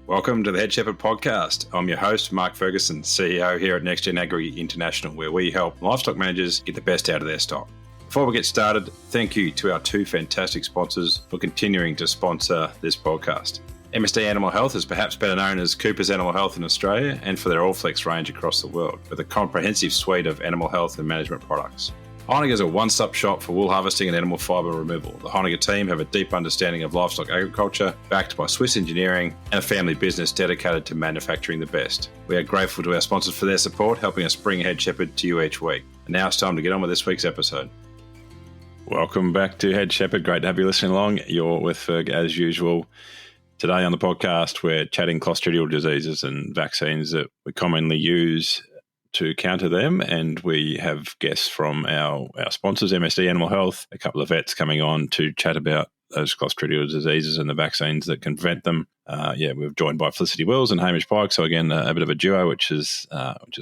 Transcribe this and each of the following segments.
Welcome to the Head Shepherd podcast. I'm your host, Mark Ferguson, CEO here at NextGen Agri International, where we help livestock managers get the best out of their stock. Before we get started, thank you to our two fantastic sponsors for continuing to sponsor this podcast. MSD Animal Health is perhaps better known as Cooper's Animal Health in Australia and for their Allflex range across the world, with a comprehensive suite of animal health and management products. Honiger is a one-stop shop for wool harvesting and animal fibre removal. The Honiger team have a deep understanding of livestock agriculture, backed by Swiss engineering and a family business dedicated to manufacturing the best. We are grateful to our sponsors for their support, helping us bring Head Shepherd to you each week. And now it's time to get on with this week's episode. Welcome back to Head Shepherd. Great to have you listening along. You're with Ferg as usual. Today on the podcast, we're chatting Clostridial diseases and vaccines that we commonly use to counter them, and we have guests from our sponsors, MSD Animal Health, a couple of vets coming on to chat about those Clostridial diseases and the vaccines that can prevent them. We're joined by Felicity Wills and Hamish Pike, so again a bit of a duo, which is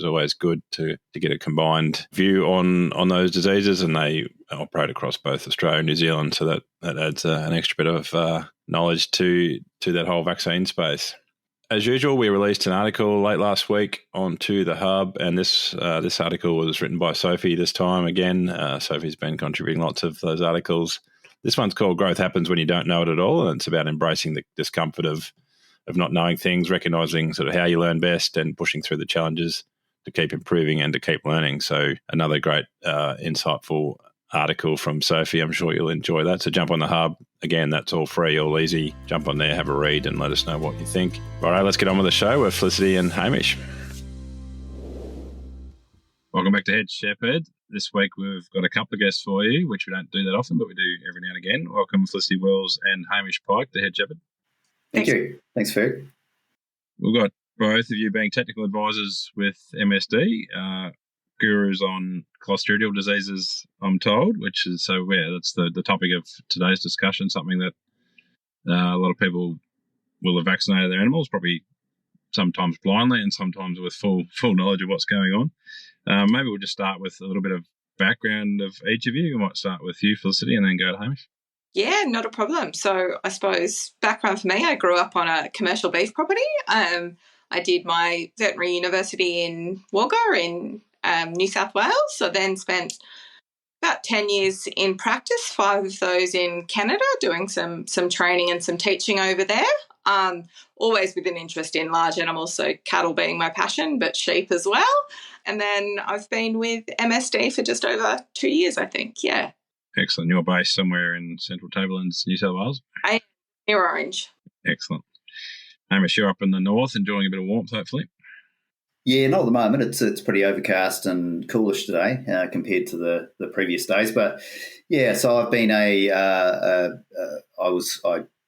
always good to get a combined view on those diseases, and they operate across both Australia and New Zealand, so that adds an extra bit of knowledge to that whole vaccine space. As usual, we released an article late last week onto the Hub, and this article was written by Sophie this time. Again, Sophie's been contributing lots of those articles. This one's called Growth Happens When You Don't Know It at All, and it's about embracing the discomfort of not knowing things, recognising sort of how you learn best and pushing through the challenges to keep improving and to keep learning. So another great, insightful article from Sophie. I'm sure you'll enjoy that. So jump on the Hub. Again, that's all free, all easy. Jump on there, have a read, and let us know what you think. All right, let's get on with the show with Felicity and Hamish. Welcome back to Head Shepherd. This week we've got a couple of guests for you, which we don't do that often, but we do every now and again. Welcome Felicity Wills and Hamish Pike to Head Shepherd. Thank you. Thanks, Ferg. We've got both of you being technical advisors with MSD, gurus on Clostridial diseases, I'm told, which is that's the topic of today's discussion, something that a lot of people will have vaccinated their animals, probably sometimes blindly and sometimes with full knowledge of what's going on. Maybe we'll just start with a little bit of background of each of you. We might start with you, Felicity, and then go to Hamish. Yeah, not a problem. So I suppose background for me, I grew up on a commercial beef property. I did my veterinary university in Wagga in New South Wales. So then spent about 10 years in practice, 5 of those in Canada, doing some training and some teaching over there. Always with an interest in large animals, so cattle being my passion, but sheep as well. And then I've been with MSD for just over 2 years, I think. Yeah. Excellent. You're based somewhere in Central Tablelands, New South Wales? I am near Orange. Excellent. Hamish, you're up in the north, enjoying a bit of warmth, hopefully. Yeah, not at the moment. It's pretty overcast and coolish today compared to the previous days. But yeah, so I've been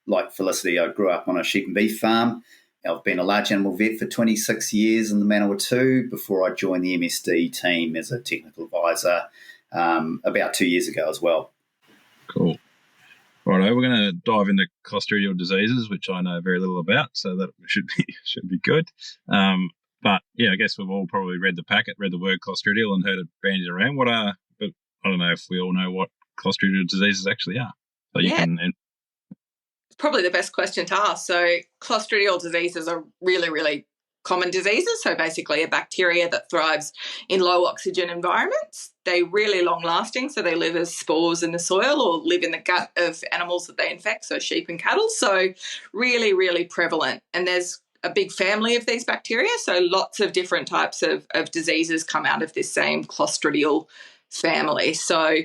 like Felicity, I grew up on a sheep and beef farm. I've been a large animal vet for 26 years in the Manawatu before I joined the MSD team as a technical advisor about 2 years ago as well. Cool. Righto, we're going to dive into Clostridial diseases, which I know very little about, so that should be good. But yeah, I guess we've all probably read the packet, read the word Clostridial and heard it bandied around. But I don't know if we all know what Clostridial diseases actually are. So you can. It's probably the best question to ask. So Clostridial diseases are really, really common diseases. So basically a bacteria that thrives in low oxygen environments. They're really long lasting. So they live as spores in the soil or live in the gut of animals that they infect, so sheep and cattle. So really, really prevalent. And there's a big family of these bacteria, so lots of different types of diseases come out of this same Clostridial family. So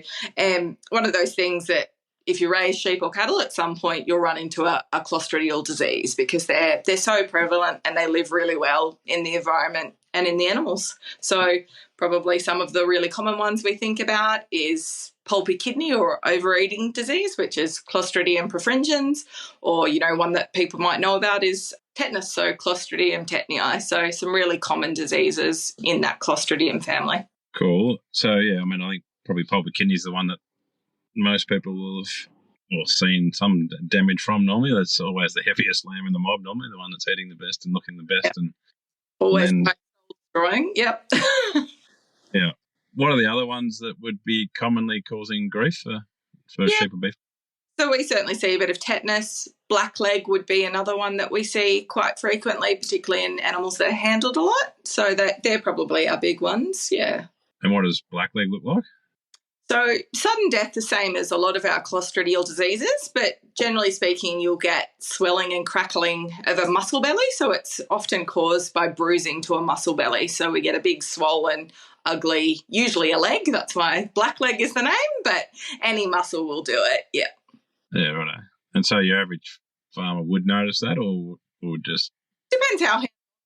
one of those things that if you raise sheep or cattle, at some point you'll run into a Clostridial disease because they're so prevalent and they live really well in the environment and in the animals. So probably some of the really common ones we think about is Pulpy Kidney or overeating disease, which is Clostridium perfringens, or, one that people might know about is tetanus, so Clostridium tetani. So some really common diseases in that Clostridium family. Cool. So, yeah, I think probably Pulpy Kidney is the one that most people will have seen some damage from normally. That's always the heaviest lamb in the mob normally, the one that's eating the best and looking the best. Yep. And always growing. Yep. Yeah. What are the other ones that would be commonly causing grief for sheep or beef? So we certainly see a bit of tetanus. Blackleg would be another one that we see quite frequently, particularly in animals that are handled a lot. So they're probably our big ones, yeah. And what does blackleg look like? So sudden death, the same as a lot of our clostridial diseases, but generally speaking, you'll get swelling and crackling of a muscle belly. So it's often caused by bruising to a muscle belly. So we get a big swollen, ugly, usually a leg. That's why blackleg is the name, but any muscle will do it, yeah. Yeah, right. And so your average farmer would notice that or just... Depends how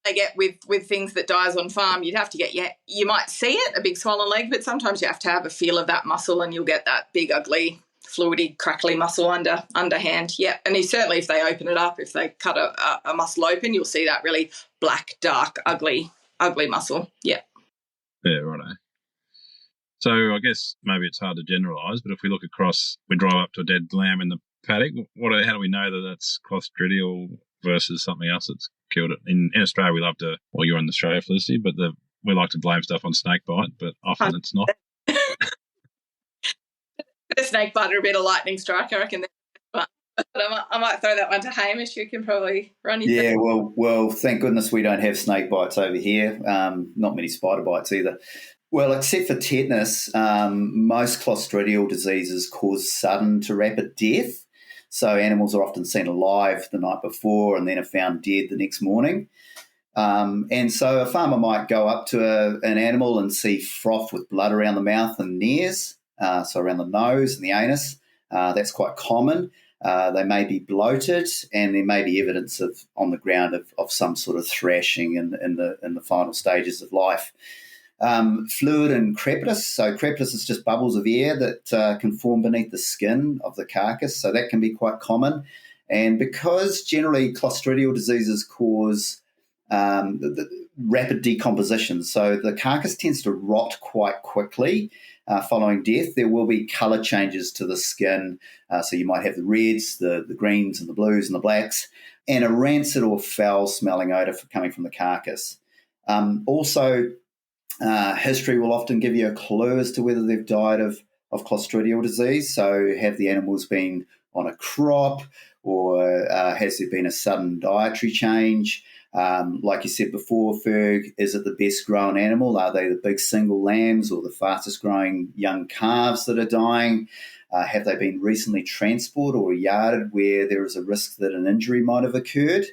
they get with things that dies on farm. You'd have to get, you might see it, a big swollen leg, but sometimes you have to have a feel of that muscle and you'll get that big, ugly, fluidy, crackly muscle underhand. Yeah, and certainly if they open it up, if they cut a muscle open, you'll see that really black, dark, ugly muscle. Yeah. Yeah, right. So I guess maybe it's hard to generalise, but if we look across, we drive up to a dead lamb in the paddock, how do we know that that's Clostridial versus something else that's killed it? In Australia, we love to, well, you're in Australia, Felicity, but we like to blame stuff on snake bite, but often it's not. A snake bite or a bit of lightning strike, I reckon. But I might throw that one to Hamish. You can probably run your Yeah, well, thank goodness we don't have snake bites over here. Not many spider bites either. Well, except for tetanus, most clostridial diseases cause sudden to rapid death. So animals are often seen alive the night before and then are found dead the next morning. And so a farmer might go up to an animal and see froth with blood around the mouth and ears, so around the nose and the anus. That's quite common. They may be bloated, and there may be evidence on the ground of some sort of thrashing in the final stages of life. Fluid and crepitus. So crepitus is just bubbles of air that can form beneath the skin of the carcass. So that can be quite common. And because generally clostridial diseases cause the rapid decomposition, so the carcass tends to rot quite quickly following death, there will be colour changes to the skin. So you might have the reds, the greens and the blues and the blacks, and a rancid or foul-smelling odour coming from the carcass. Also, history will often give you a clue as to whether they've died of clostridial disease. So have the animals been on a crop, or has there been a sudden dietary change? Like you said before, Ferg, is it the best grown animal? Are they the big single lambs or the fastest growing young calves that are dying? Have they been recently transported or yarded where there is a risk that an injury might have occurred?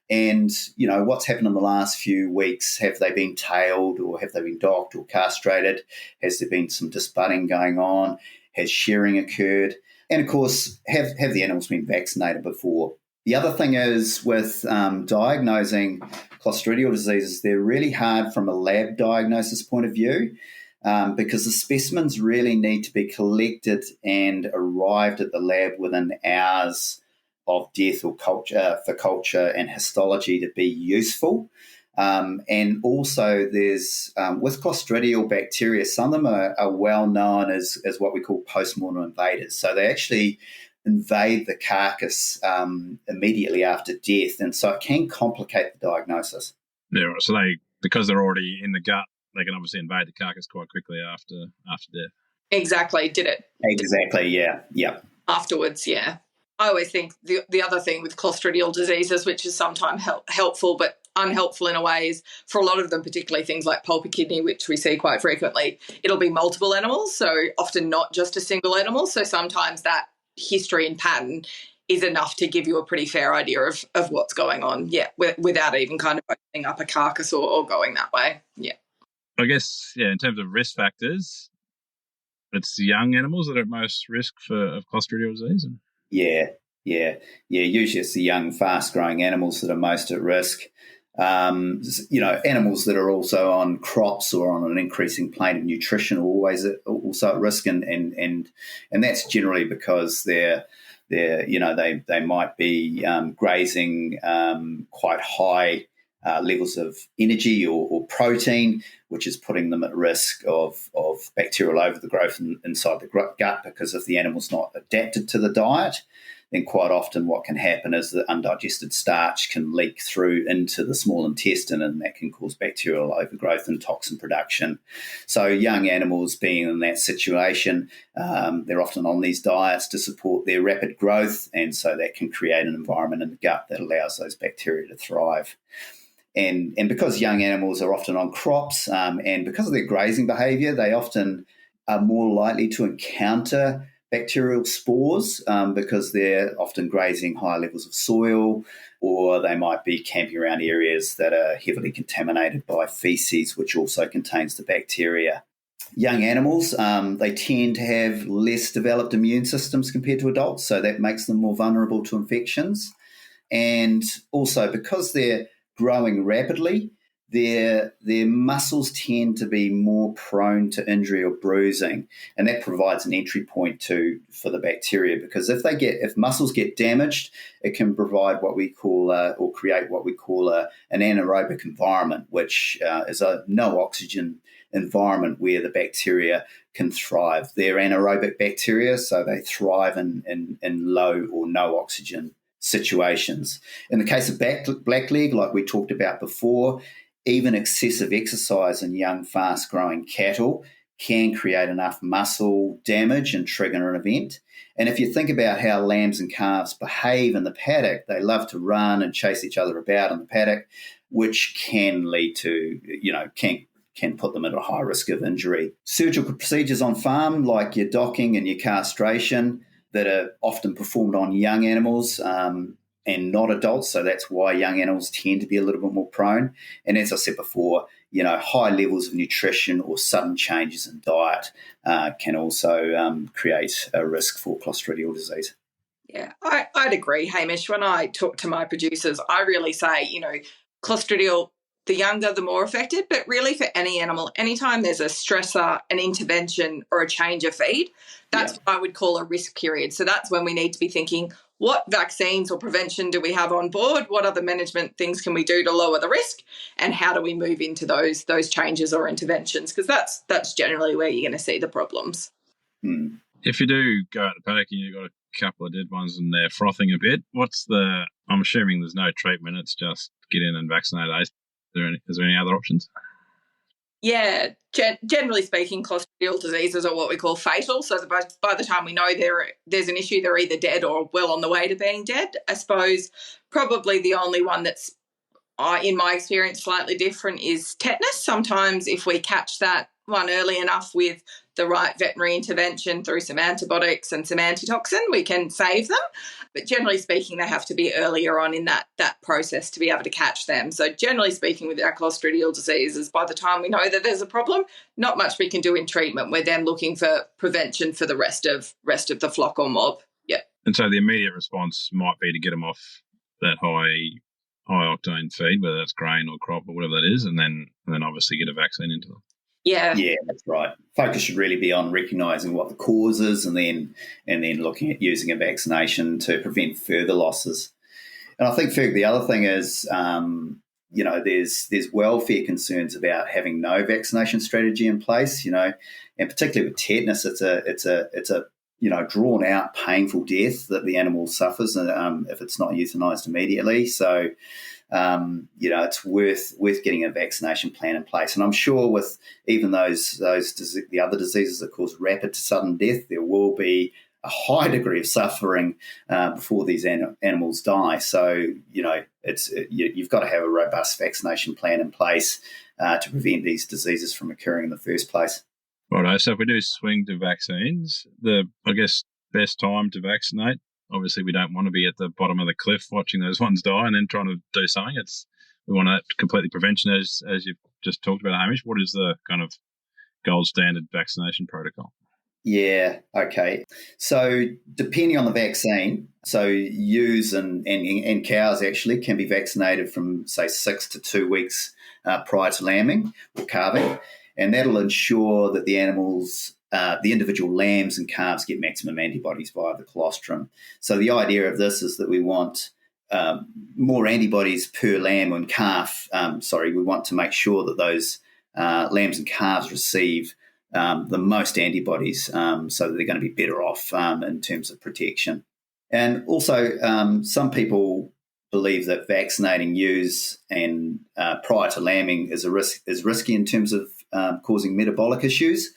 And, what's happened in the last few weeks? Have they been tailed, or have they been docked or castrated? Has there been some disbudding going on? Has shearing occurred? And, of course, have the animals been vaccinated before? The other thing is with diagnosing clostridial diseases, they're really hard from a lab diagnosis point of view because the specimens really need to be collected and arrived at the lab within hours of death or culture for culture and histology to be useful. And also there's, with Clostridial bacteria, some of them are well known as what we call postmortem invaders. So they actually invade the carcass immediately after death, and so it can complicate the diagnosis. Yeah, so because they're already in the gut, they can obviously invade the carcass quite quickly after death. Exactly, did it. Exactly, yeah. Afterwards, yeah. I always think the other thing with clostridial diseases, which is sometimes helpful but unhelpful in a way, is for a lot of them, particularly things like Pulpy Kidney, which we see quite frequently, it'll be multiple animals, so often not just a single animal. So sometimes that history and pattern is enough to give you a pretty fair idea of what's going on, without even kind of opening up a carcass or going that way, yeah. I guess, in terms of risk factors, it's the young animals that are at most risk of clostridial disease. Yeah. Usually it's the young, fast-growing animals that are most at risk. Animals that are also on crops or on an increasing plane of nutrition are always also at risk, and that's generally because they might be grazing quite high levels of energy or protein, which is putting them at risk of bacterial overgrowth inside the gut because if the animal's not adapted to the diet. then quite often what can happen is that undigested starch can leak through into the small intestine, and that can cause bacterial overgrowth and toxin production. So young animals being in that situation, they're often on these diets to support their rapid growth, and so that can create an environment in the gut that allows those bacteria to thrive. And because young animals are often on crops, and because of their grazing behaviour, they often are more likely to encounter bacterial spores because they're often grazing high levels of soil, or they might be camping around areas that are heavily contaminated by feces, which also contains the bacteria. Young animals, they tend to have less developed immune systems compared to adults, so that makes them more vulnerable to infections. And also because they're growing rapidly, their muscles tend to be more prone to injury or bruising, and that provides an entry point for the bacteria, because if muscles get damaged, it can provide what we call or create what we call an anaerobic environment, which is a no oxygen environment where the bacteria can thrive. They're anaerobic bacteria, so they thrive in low or no oxygen situations. In the case of blackleg, like we talked about before, even excessive exercise in young, fast-growing cattle can create enough muscle damage and trigger an event. And if you think about how lambs and calves behave in the paddock, they love to run and chase each other about in the paddock, which can lead to, can put them at a high risk of injury. Surgical procedures on farm, like your docking and your castration, that are often performed on young animals and not adults, so that's why young animals tend to be a little bit more prone. And as I said before, high levels of nutrition or sudden changes in diet can also create a risk for Clostridial disease. Yeah, I'd agree, Hamish. When I talk to my producers, I really say, Clostridial, the younger, the more affected, but really for any animal, anytime there's a stressor, an intervention or a change of feed, that's what I would call a risk period. So that's when we need to be thinking, what vaccines or prevention do we have on board? What other management things can we do to lower the risk? And how do we move into those changes or interventions? Because that's generally where you're going to see the problems. If you do go out the paddock and you've got a couple of dead ones and they're frothing a bit, I'm assuming there's no treatment, it's just get in and vaccinate those. Is there any other options? Yeah, generally speaking, Clostridial diseases are what we call fatal. So by the time we know there's an issue, they're either dead or well on the way to being dead. I suppose probably the only one that's, in my experience, slightly different is tetanus. Sometimes if we catch that one early enough with the right veterinary intervention through some antibiotics and some antitoxin, we can save them. But generally speaking, they have to be earlier on in that process to be able to catch them. So generally speaking, with our Clostridial diseases, by the time we know that there's a problem, not much we can do in treatment. We're then looking for prevention for the rest of the flock or mob. Yeah. And so the immediate response might be to get them off that high octane feed, whether that's grain or crop or whatever that is, and then obviously get a vaccine into them. Yeah, that's right. Focus should really be on recognising what the cause is, and then looking at using a vaccination to prevent further losses. And I think, Ferg, the other thing is, there's welfare concerns about having no vaccination strategy in place. And particularly with tetanus, it's a drawn out, painful death that the animal suffers if it's not euthanized immediately. So, it's worth getting a vaccination plan in place. And I'm sure with even the other diseases that cause rapid to sudden death, there will be a high degree of suffering before these animals die. So, you've got to have a robust vaccination plan in place to prevent these diseases from occurring in the first place. Right. So if we do swing to vaccines, best time to vaccinate. Obviously, we don't want to be at the bottom of the cliff watching those ones die and then trying to do something. We want to completely prevention, as you've just talked about, Hamish. What is the kind of gold standard vaccination protocol? Yeah, okay. So depending on the vaccine, so ewes and cows actually can be vaccinated from, say, 6 to 2 weeks prior to lambing or calving, and that'll ensure that the animals, the individual lambs and calves, get maximum antibodies via the colostrum. So the idea of this is that we want more antibodies per lamb and calf. We want to make sure that those lambs and calves receive the most antibodies so that they're going to be better off in terms of protection. And also, some people believe that vaccinating ewes and prior to lambing is risky in terms of causing metabolic issues.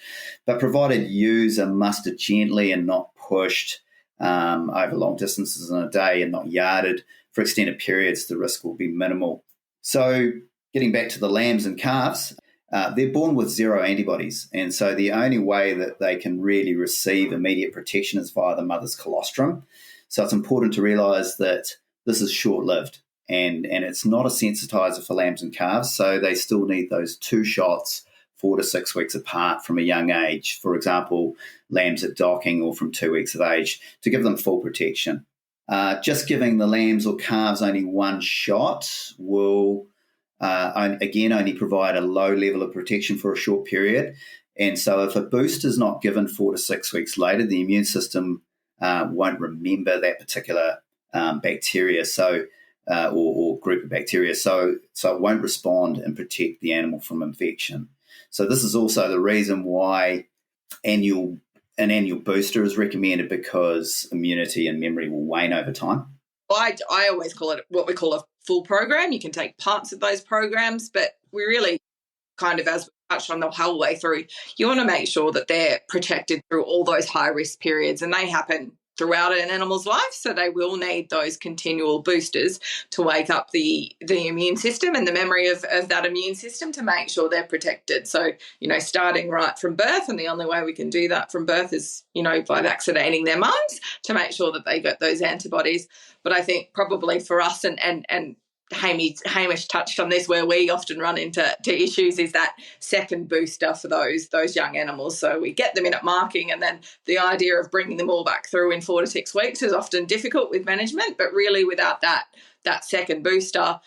But provided ewes are mustered gently and not pushed over long distances in a day and not yarded for extended periods, the risk will be minimal. So getting back to the lambs and calves, they're born with zero antibodies. And so the only way that they can really receive immediate protection is via the mother's colostrum. So it's important to realise that this is short-lived and it's not a sensitizer for lambs and calves. So they still need those 2 shots 4 to 6 weeks apart from a young age. For example, lambs at docking or from 2 weeks of age to give them full protection. Just giving the lambs or calves only 1 shot will only provide a low level of protection for a short period. And so if a boost is not given 4 to 6 weeks later, the immune system won't remember that particular bacteria or group of bacteria. So it won't respond and protect the animal from infection. So this is also the reason why an annual booster is recommended, because immunity and memory will wane over time. I always call it what we call a full program. You can take parts of those programs, but we really kind of, as we touched on the whole way through, you want to make sure that they're protected through all those high-risk periods, and they happen throughout an animal's life, so they will need those continual boosters to wake up the immune system and the memory of that immune system to make sure they're protected. So, starting right from birth, and the only way we can do that from birth is, by vaccinating their mums to make sure that they get those antibodies. But I think probably for us, and Hamish touched on this, where we often run into issues is that second booster for those young animals. So we get them in at marking, and then the idea of bringing them all back through in 4 to 6 weeks is often difficult with management. But really, without that second booster,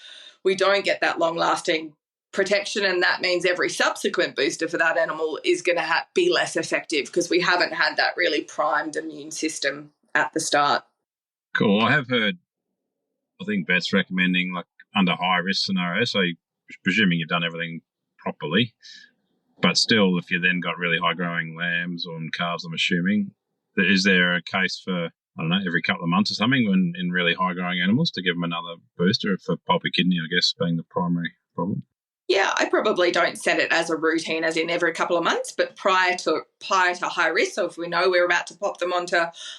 we don't get that long-lasting protection, and that means every subsequent booster for that animal is going to be less effective because we haven't had that really primed immune system at the start. Cool. I have heard, I think vets recommending like under high risk scenarios, so presuming you've done everything properly, but still if you then got really high growing lambs or calves, I'm assuming, is there a case for, I don't know, every couple of months or something in really high growing animals to give them another booster for pulpy kidney, I guess, being the primary problem? Yeah, I probably don't set it as a routine as in every couple of months, but prior to high risk, so if we know we're about to pop them onto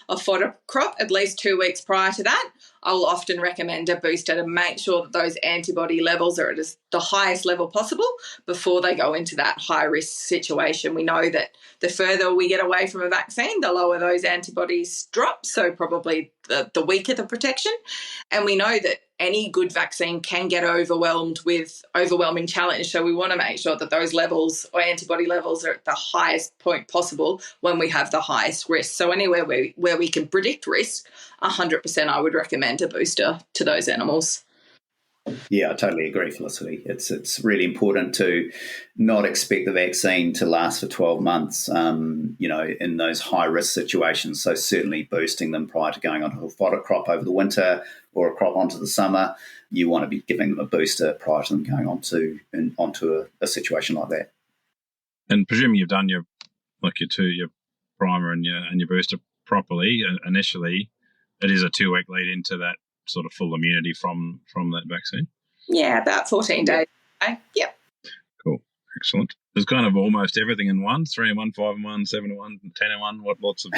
a fodder crop, at least 2 weeks prior to that, I will often recommend a booster to make sure that those antibody levels are at the highest level possible before they go into that high risk situation. We know that the further we get away from a vaccine, the lower those antibodies drop, so probably the weaker the protection. And we know that any good vaccine can get overwhelmed with overwhelming challenge. So we want to make sure that those levels or antibody levels are at the highest point possible when we have the highest risk. So anywhere where we can predict risk, 100% I would recommend a booster to those animals. Yeah, I totally agree, Felicity. It's really important to not expect the vaccine to last for 12 months, in those high-risk situations. So certainly boosting them prior to going onto a fodder crop over the winter or a crop onto the summer, you want to be giving them a booster prior to them going onto a situation like that. And presuming you've done your primer and your booster properly initially, it is a 2-week lead into that sort of full immunity from that vaccine? Yeah, about 14 days. Okay. Yep. Cool. Excellent. There's kind of almost everything in one, 3 in 1, 5 in 1, 7 in 1, 10 in 1, lots of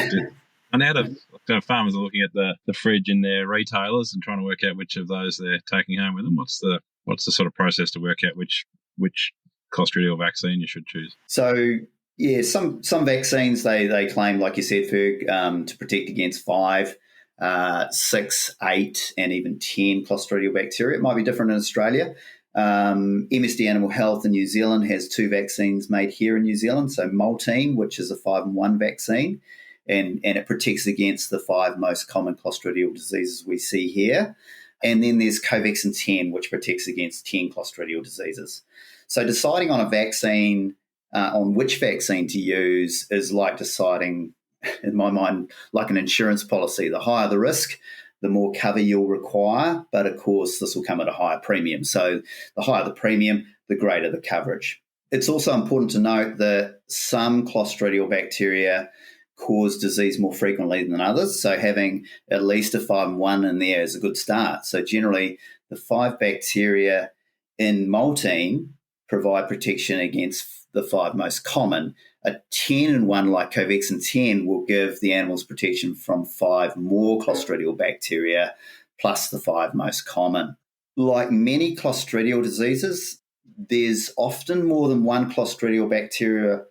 and out of farmers are looking at the fridge in their retailers and trying to work out which of those they're taking home with them. What's the sort of process to work out which Clostridial vaccine you should choose? So yeah, some vaccines they claim, like you said, Ferg, to protect against 5, 6, 8, and even 10 Clostridial bacteria. It might be different in Australia. MSD Animal Health in New Zealand has 2 vaccines made here in New Zealand. So Maltine, which is a 5 in 1 vaccine, and it protects against the 5 most common Clostridial diseases we see here. And then there's Covaxin 10, which protects against 10 Clostridial diseases. So deciding on a vaccine, on which vaccine to use, is like deciding, in my mind, like an insurance policy. The higher the risk, the more cover you'll require. But of course, this will come at a higher premium. So the higher the premium, the greater the coverage. It's also important to note that some Clostridial bacteria cause disease more frequently than others. So having at least a 5-1 in there is a good start. So generally, the 5 bacteria in maltine provide protection against the 5 most common. A 10-in-1 like Covexin 10 will give the animals protection from 5 more Clostridial bacteria plus the 5 most common. Like many Clostridial diseases, there's often more than one Clostridial bacteria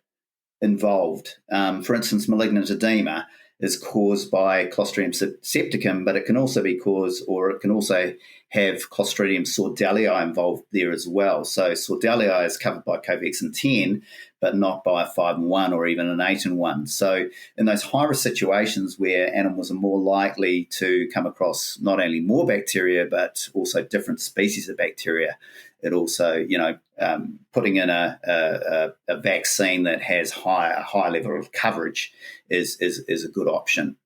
involved. For instance, malignant edema is caused by Clostridium septicum, but it can also be caused, or it can also have Clostridium sordellii involved there as well. So sordellii is covered by Covexin 10, but not by a 5-in-1 or even an 8-in-1. So in those high-risk situations where animals are more likely to come across not only more bacteria, but also different species of bacteria, it also, putting in a vaccine that has a high level of coverage is a good option.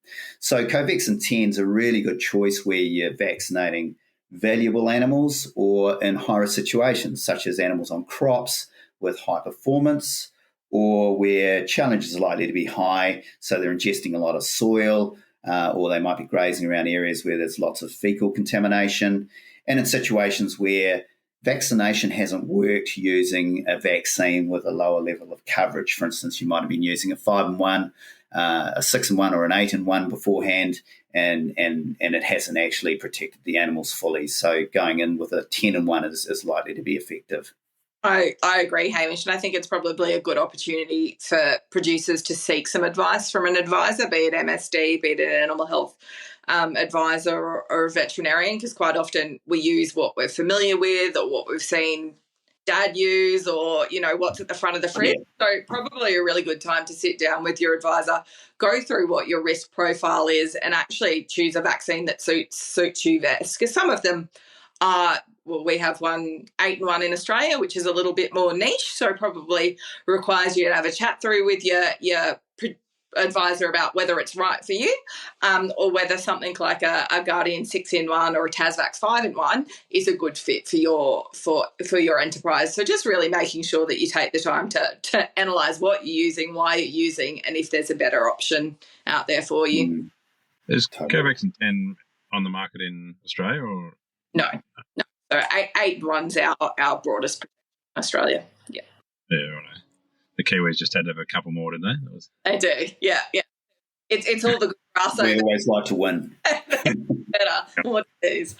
So Covexin 10 is a really good choice where you're vaccinating valuable animals or in high-risk situations, such as animals on crops with high performance, or where challenges are likely to be high, so they're ingesting a lot of soil, or they might be grazing around areas where there's lots of fecal contamination, and in situations where vaccination hasn't worked using a vaccine with a lower level of coverage. For instance, you might have been using a 5-in-1, a 6-in-1 or an 8-in-1 beforehand, and it hasn't actually protected the animals fully. So going in with a 10-in-1 is likely to be effective. I agree, Hamish, and I think it's probably a good opportunity for producers to seek some advice from an advisor, be it MSD, be it an animal health advisor or a veterinarian, because quite often we use what we're familiar with or what we've seen dad use or, what's at the front of the fridge. Yeah. So probably a really good time to sit down with your advisor, go through what your risk profile is and actually choose a vaccine that suits you best, because some of them are, we have one 8-in-1 in Australia, which is a little bit more niche, so probably requires you to have a chat through with your advisor about whether it's right for you, or whether something like a Guardian 6-in-1 or a Tasvax 5-in-1 is a good fit for your enterprise. So just really making sure that you take the time to analyse what you're using, why you're using, and if there's a better option out there for you. Is Covexin 10 on the market in Australia or? No. So 8-in-1's our broadest in Australia. Yeah. Yeah, right. The Kiwis just had to have a couple more, didn't they? They do, yeah. It's all the good grass. We always like to win. Better, more disease.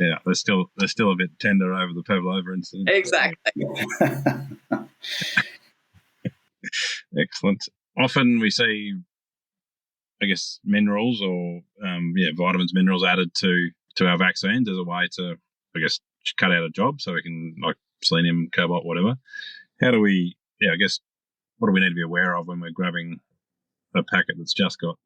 Yeah, they're still a bit tender over the pavlova incident. Exactly. Excellent. Often we see, I guess, minerals or vitamins, minerals added to our vaccines as a way to, I guess, cut out a job so we can, like selenium, cobalt, whatever. How do we, what do we need to be aware of when we're grabbing a packet that's just got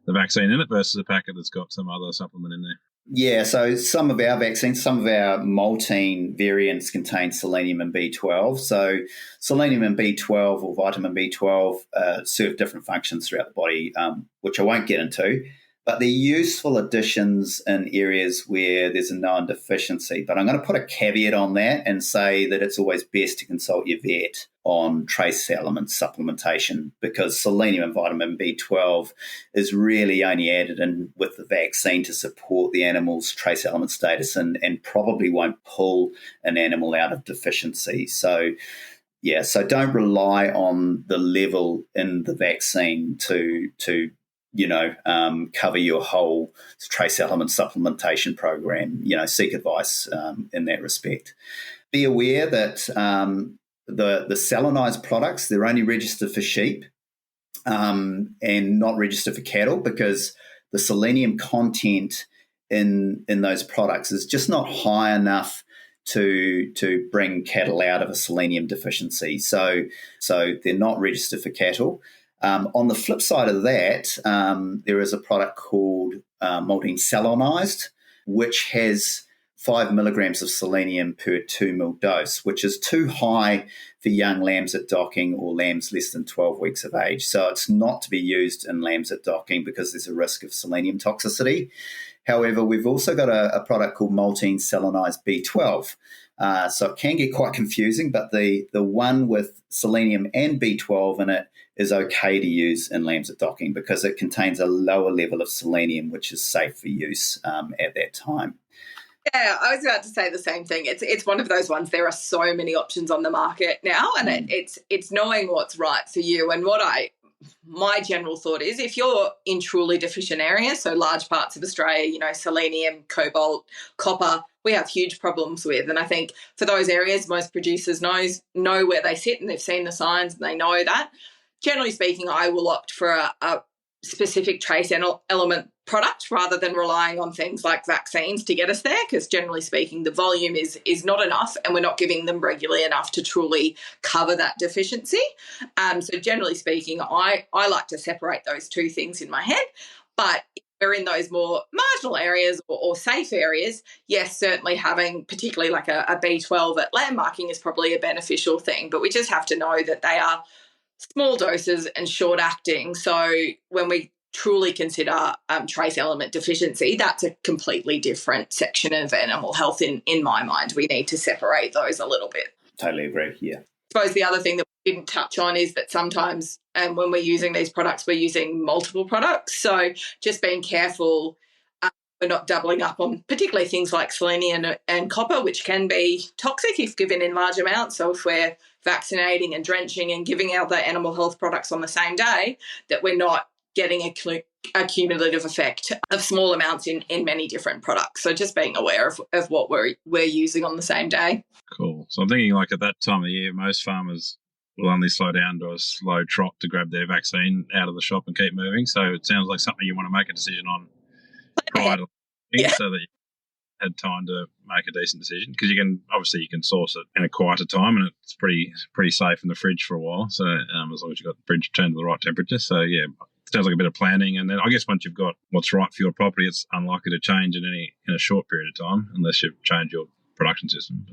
the vaccine in it versus a packet that's got some other supplement in there? Yeah, so some of our vaccines, some of our maltine variants contain selenium and B12. So selenium and B12 or vitamin B12 serve different functions throughout the body, which I won't get into. But they're useful additions in areas where there's a known deficiency. But I'm going to put a caveat on that and say that it's always best to consult your vet on trace element supplementation, because selenium and vitamin B12 is really only added in with the vaccine to support the animal's trace element status and probably won't pull an animal out of deficiency. So don't rely on the level in the vaccine to cover your whole trace element supplementation program. Seek advice in that respect. Be aware that the salinized products, they're only registered for sheep and not registered for cattle, because the selenium content in those products is just not high enough to bring cattle out of a selenium deficiency. So they're not registered for cattle. On the flip side of that, there is a product called maltine salinized, which has 5 milligrams of selenium per 2 ml dose, which is too high for young lambs at docking or lambs less than 12 weeks of age. So it's not to be used in lambs at docking because there's a risk of selenium toxicity. However, we've also got a product called maltine salinized B12. So it can get quite confusing, but the one with selenium and B12 in it is okay to use in lambs at docking because it contains a lower level of selenium, which is safe for use at that time. Yeah, I was about to say the same thing. It's one of those ones. There are so many options on the market now, and it's knowing what's right for you. And my general thought is, if you're in truly deficient areas, so large parts of Australia, selenium, cobalt, copper, we have huge problems with. And I think for those areas, most producers know where they sit, and they've seen the signs and they know that. Generally speaking, I will opt for a specific trace element product rather than relying on things like vaccines to get us there, because generally speaking, the volume is not enough and we're not giving them regularly enough to truly cover that deficiency. So generally speaking, I like to separate those two things in my head. But if we're in those more marginal areas or safe areas, yes, certainly having particularly like a B12 at lamb marking is probably a beneficial thing, but we just have to know that they are small doses and short acting. So when we truly consider trace element deficiency, that's a completely different section of animal health in my mind. We need to separate those a little bit. Totally agree, yeah. I suppose the other thing that we didn't touch on is that sometimes when we're using these products, we're using multiple products. So just being careful we're not doubling up on particularly things like selenium and copper, which can be toxic if given in large amounts. So if we're vaccinating and drenching and giving out the animal health products on the same day, that we're not getting a cumulative effect of small amounts in many different products. So just being aware of what we're using on the same day. Cool. So I'm thinking like at that time of year, most farmers will only slow down to a slow trot to grab their vaccine out of the shop and keep moving. So it sounds like something you want to make a decision on prior to so that you had time to make a decent decision, because you can source it in a quieter time and it's pretty safe in the fridge for a while. So as long as you've got the fridge turned to the right temperature. So yeah, it sounds like a bit of planning. And then I guess once you've got what's right for your property, it's unlikely to change in a short period of time unless you've changed your production system.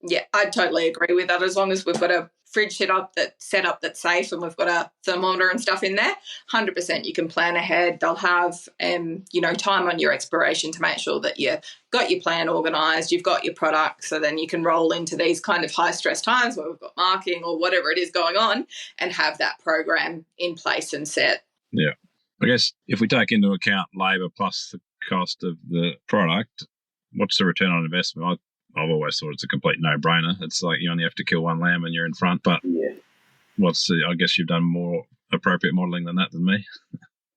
Yeah, I totally agree with that. As long as we've got a fridge set up that's safe and we've got a thermometer and stuff in there, 100% you can plan ahead. They'll have time on your expiration to make sure that you've got your plan organised, you've got your product, so then you can roll into these kind of high stress times where we've got marking or whatever it is going on and have that program in place and set. Yeah. I guess if we take into account labour plus the cost of the product, what's the return on investment? I've always thought it's a complete no-brainer. It's like you only have to kill one lamb and you're in front. But I guess you've done more appropriate modelling than that than me.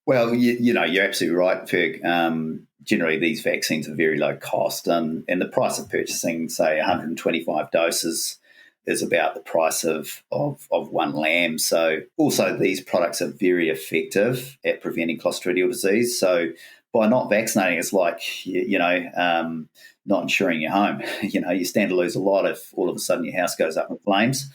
Well, you're absolutely right, Ferg. Generally, these vaccines are very low cost, and the price of purchasing, say, 125 doses is about the price of one lamb. So also these products are very effective at preventing Clostridial disease. So by not vaccinating, it's like, not insuring your home. You stand to lose a lot if all of a sudden your house goes up in flames.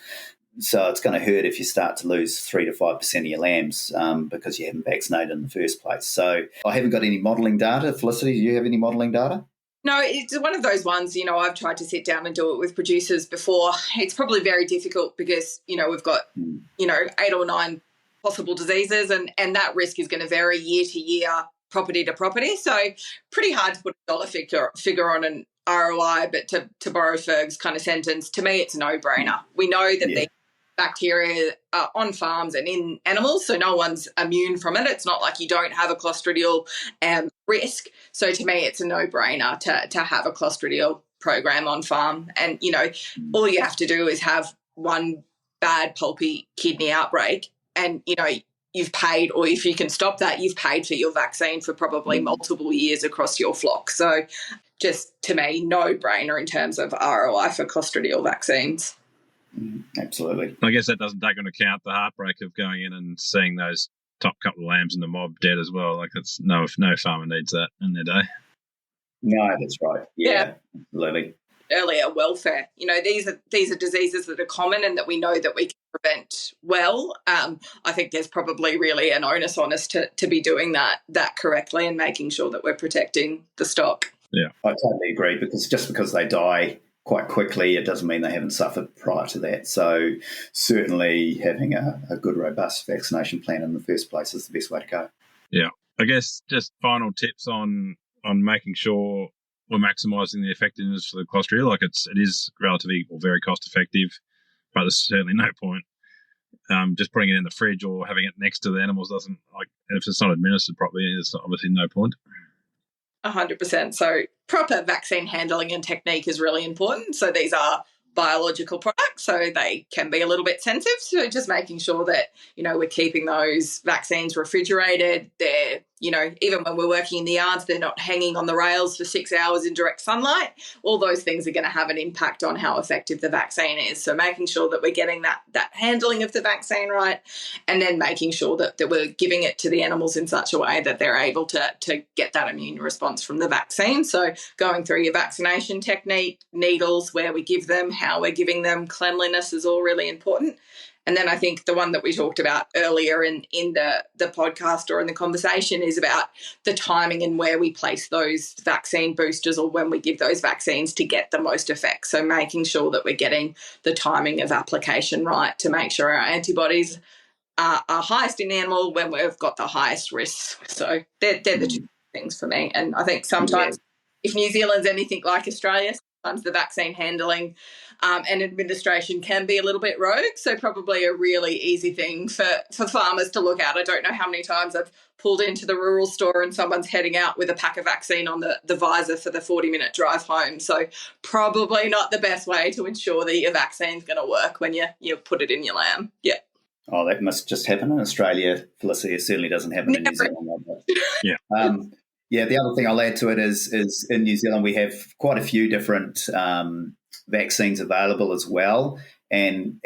So it's going to hurt if you start to lose 3 to 5% of your lambs because you haven't vaccinated in the first place. So I haven't got any modelling data. Felicity, do you have any modelling data? No, it's one of those ones, I've tried to sit down and do it with producers before. It's probably very difficult because, we've got, 8 or 9 possible diseases and that risk is going to vary year to year, property to property. So pretty hard to put a dollar figure on an ROI, but to borrow Ferg's kind of sentence, to me it's a no-brainer. We know that the bacteria are on farms and in animals, so no one's immune from it. It's not like you don't have a Clostridial risk. So to me it's a no-brainer to have a Clostridial program on farm. And, all you have to do is have one bad pulpy kidney outbreak and, you've paid, or if you can stop that, you've paid for your vaccine for probably multiple years across your flock. So just to me, no-brainer in terms of ROI for Clostridial vaccines. Absolutely. I guess that doesn't take into account the heartbreak of going in and seeing those top couple of lambs in the mob dead as well. Like it's no farmer needs that in their day. No, that's right. Yeah. Absolutely. Earlier, welfare. These are diseases that are common and that we know that we can prevent well. I think there's probably really an onus on us to be doing that correctly and making sure that we're protecting the stock. Yeah, I totally agree, because just because they die quite quickly, it doesn't mean they haven't suffered prior to that. So certainly having a good, robust vaccination plan in the first place is the best way to go. Yeah. I guess just final tips on making sure we're maximising the effectiveness for the Clostridial. Like it is relatively or very cost effective, but there's certainly no point just putting it in the fridge or having it next to the animals doesn't, like, if it's not administered properly, there's obviously no point. 100%. So proper vaccine handling and technique is really important. So these are biological products, so they can be a little bit sensitive. So just making sure that, we're keeping those vaccines refrigerated. They're, even when we're working in the yards, they're not hanging on the rails for 6 hours in direct sunlight. All those things are going to have an impact on how effective the vaccine is. So making sure that we're getting that handling of the vaccine right, and then making sure that we're giving it to the animals in such a way that they're able to get that immune response from the vaccine. So going through your vaccination technique, needles, where we give them, how we're giving them, cleanliness is all really important. And then I think the one that we talked about earlier in the podcast or in the conversation is about the timing and where we place those vaccine boosters or when we give those vaccines to get the most effect. So making sure that we're getting the timing of application right to make sure our antibodies are highest in animal when we've got the highest risk. So they're the two things for me. And I think sometimes if New Zealand's anything like Australia, sometimes the vaccine handling and administration can be a little bit rogue. So probably a really easy thing for farmers to look at. I don't know how many times I've pulled into the rural store and someone's heading out with a pack of vaccine on the visor for the 40-minute drive home. So probably not the best way to ensure that your vaccine's going to work when you put it in your lamb. Yeah. Oh, that must just happen in Australia, Felicity. It certainly doesn't happen in New Zealand. Yeah. The other thing I'll add to it is in New Zealand we have quite a few different vaccines available as well, and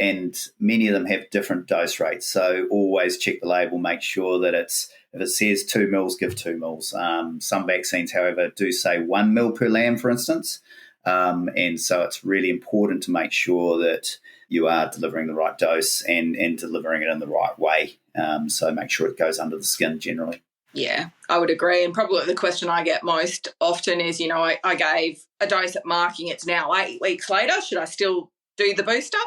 many of them have different dose rates. So always check the label, make sure that if it says 2 mils, give 2 mils. Some vaccines, however, do say 1 mil per lamb, for instance, and so it's really important to make sure that you are delivering the right dose and delivering it in the right way. So make sure it goes under the skin generally. Yeah, I would agree. And probably the question I get most often is, I gave a dose at marking. It's now 8 weeks later. Should I still do the booster?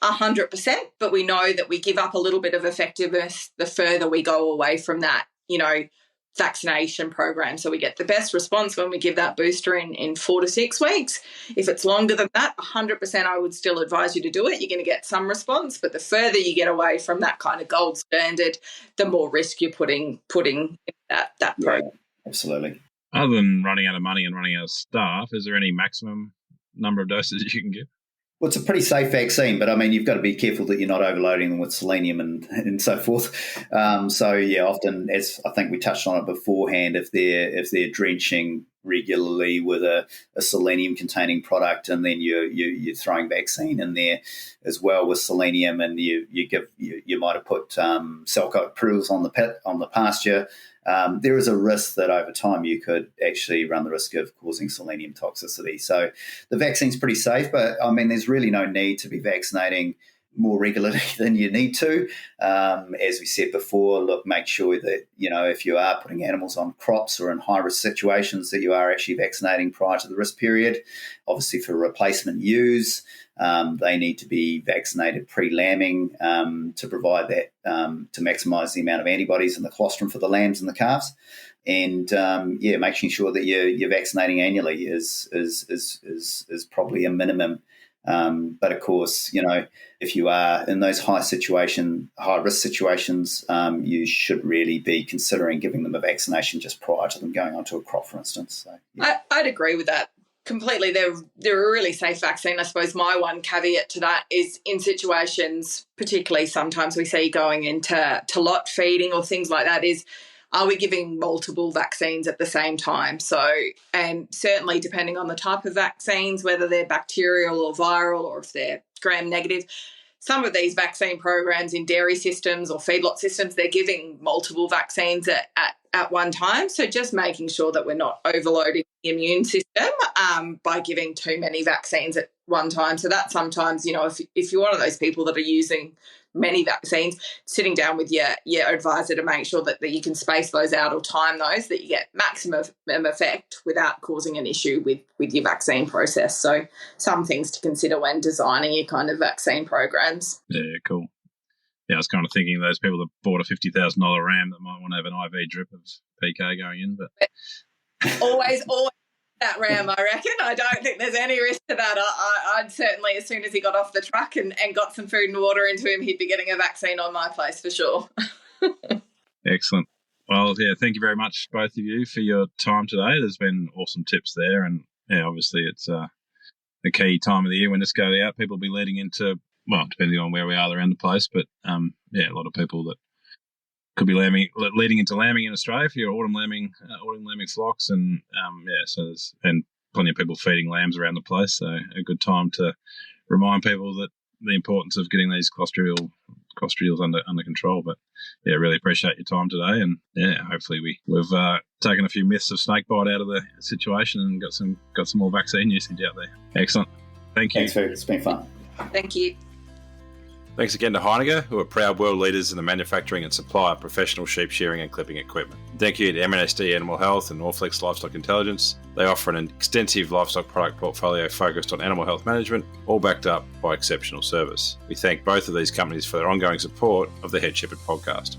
100%. But we know that we give up a little bit of effectiveness the further we go away from that, vaccination program. So we get the best response when we give that booster in 4 to 6 weeks. If it's longer than that, 100% I would still advise you to do it. You're going to get some response, but the further you get away from that kind of gold standard, the more risk you're putting in that program. Yeah, absolutely. Other than running out of money and running out of staff, is there any maximum number of doses you can give? Well, it's a pretty safe vaccine, but I mean, you've got to be careful that you're not overloading them with selenium and so forth. Often, as I think we touched on it beforehand, if they're drenching regularly with a selenium-containing product, and then you're throwing vaccine in there as well with selenium, and you might have put cell coat prills on the pasture. There is a risk that over time you could actually run the risk of causing selenium toxicity. So the vaccine's pretty safe, but I mean, there's really no need to be vaccinating more regularly than you need to. As we said before, look, make sure that, if you are putting animals on crops or in high-risk situations, that you are actually vaccinating prior to the risk period. Obviously, for replacement ewes, they need to be vaccinated pre-lambing to provide that, to maximise the amount of antibodies in the colostrum for the lambs and the calves. And making sure that you're vaccinating annually is probably a minimum. But of course, if you are in those high risk situations, you should really be considering giving them a vaccination just prior to them going onto a crop, for instance. So, yeah. I'd agree with that completely. They're a really safe vaccine. I suppose my one caveat to that is in situations, particularly sometimes we see going into lot feeding or things like that, is are we giving multiple vaccines at the same time? So, and certainly depending on the type of vaccines, whether they're bacterial or viral or if they're gram-negative, some of these vaccine programs in dairy systems or feedlot systems, they're giving multiple vaccines at one time. So just making sure that we're not overloading the immune system by giving too many vaccines at one time. So that sometimes, if you're one of those people that are using many vaccines, sitting down with your advisor to make sure that you can space those out or time those, that you get maximum effect without causing an issue with your vaccine process. So some things to consider when designing your kind of vaccine programs. Yeah, cool. Yeah, I was kind of thinking those people that bought a $50,000 RAM that might want to have an IV drip of PK going in, but always that ram, I reckon. I don't think there's any risk to that. I'd certainly, as soon as he got off the truck and got some food and water into him, he'd be getting a vaccine on my place for sure. Excellent. Well, yeah, thank you very much, both of you, for your time today. There's been awesome tips there, and yeah, obviously it's a key time of the year when this goes out. People will be leading into, well, depending on where we are around the place, but yeah, a lot of people that could be leading into lambing in Australia for your autumn lambing flocks, and so there's plenty of people feeding lambs around the place. So a good time to remind people that the importance of getting these Clostridials under control. But yeah, really appreciate your time today, and yeah, hopefully we've taken a few myths of snakebite out of the situation and got some more vaccine usage out there. Excellent. Thank you. Thanks, Fergus. It's been fun. Thank you. Thanks again to Heineken, who are proud world leaders in the manufacturing and supply of professional sheep shearing and clipping equipment. Thank you to MSD Animal Health and Norflex Livestock Intelligence. They offer an extensive livestock product portfolio focused on animal health management, all backed up by exceptional service. We thank both of these companies for their ongoing support of the Head Shepherd podcast.